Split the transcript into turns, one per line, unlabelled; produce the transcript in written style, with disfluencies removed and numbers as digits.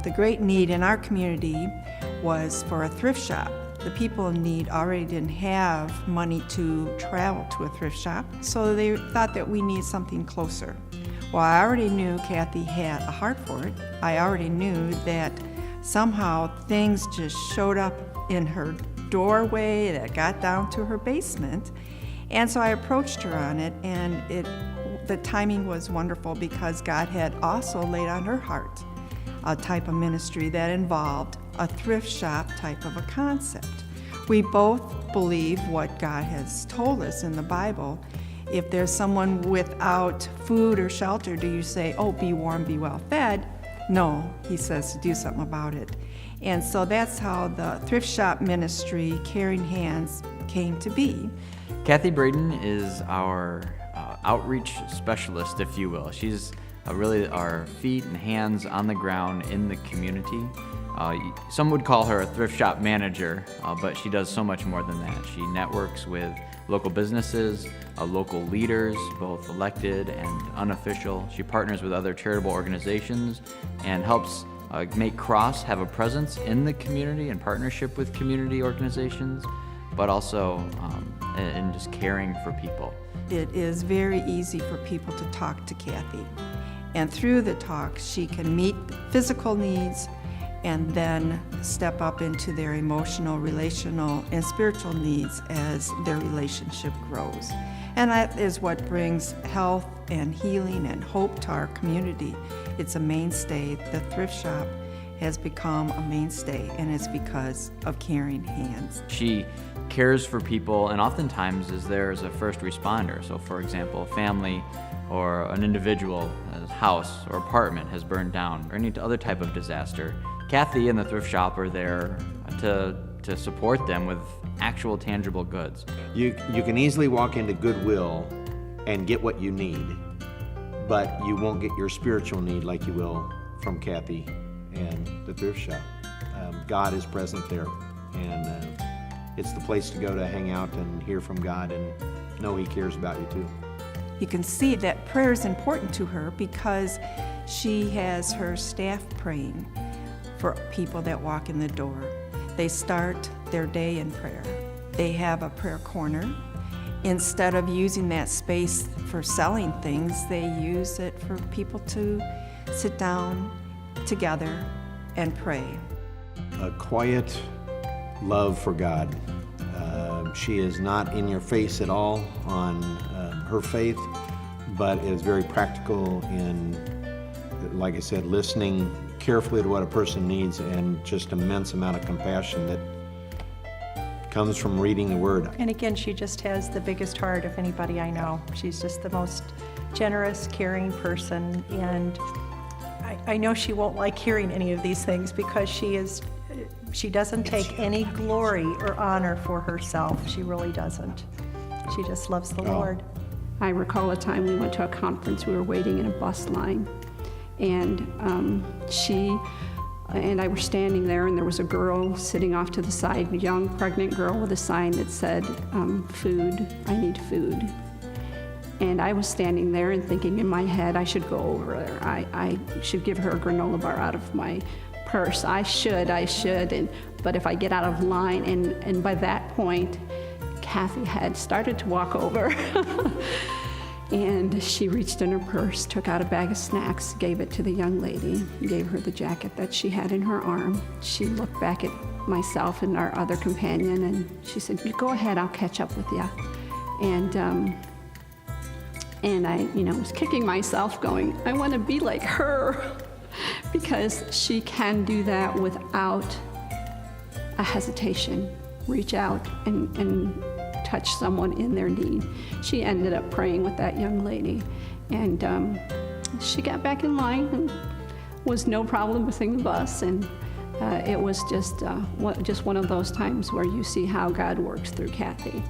The great need in our community was for a thrift shop. The people in need already didn't have money to travel to a thrift shop, so they thought that we need something closer. Well, I already knew Kathy had a heart for it. I already knew that somehow things just showed up in her doorway that got down to her basement. And so I approached her on it, and the timing was wonderful because God had also laid on her heart a type of ministry that involved a thrift shop type of a concept. We both believe what God has told us in the Bible. If there's someone without food or shelter, do you say, oh, be warm, be well fed? No, he says to do something about it. And so that's how the thrift shop ministry, Caring Hands, came to be.
Kathy Braden is our outreach specialist, if you will. She's really our feet and hands on the ground in the community. Some would call her a thrift shop manager, but she does so much more than that. She networks with local businesses, local leaders, both elected and unofficial. She partners with other charitable organizations and helps make Cross have a presence in the community in partnership with community organizations, but also in just caring for people.
It is very easy for people to talk to Kathy. And through the talk, she can meet physical needs and then step up into their emotional, relational, and spiritual needs as their relationship grows. And that is what brings health and healing and hope to our community. It's a mainstay. The thrift shop has become a mainstay, and it's because of Caring Hands.
She cares for people, and oftentimes is there as a first responder. So for example, a family or an individual, a house or apartment has burned down, or any other type of disaster. Kathy and the thrift shop are there to support them with actual tangible goods.
You can easily walk into Goodwill and get what you need, but you won't get your spiritual need like you will from Kathy and the thrift shop. God is present there, and it's the place to go to hang out and hear from God and know He cares about you too.
You can see that prayer is important to her because she has her staff praying for people that walk in the door. They start their day in prayer. They have a prayer corner. Instead of using that space for selling things, they use it for people to sit down together and pray.
A quiet love for God. She is not in your face at all on her faith, but is very practical in, like I said, listening carefully to what a person needs, and just immense amount of compassion that comes from reading the Word.
And again, she just has the biggest heart of anybody I know. She's just the most generous, caring person, and I know she won't like hearing any of these things because she doesn't take any glory or honor for herself. She really doesn't. She just loves the Lord.
I recall a time we went to a conference. We were waiting in a bus line, and she and I were standing there, and there was a girl sitting off to the side, a young pregnant girl with a sign that said, food, I need food. And I was standing there and thinking in my head, I should go over there. I should give her a granola bar out of my purse. I should, but if I get out of line, and by that point, Kathy had started to walk over. And she reached in her purse, took out a bag of snacks, gave it to the young lady, gave her the jacket that she had in her arm. She looked back at myself and our other companion, and she said, "You go ahead, I'll catch up with you." And I, was kicking myself going, I want to be like her, because she can do that without a hesitation. Reach out and touch someone in their need. She ended up praying with that young lady, and she got back in line and was no problem missing the bus, and it was just one of those times where you see how God works through Kathy.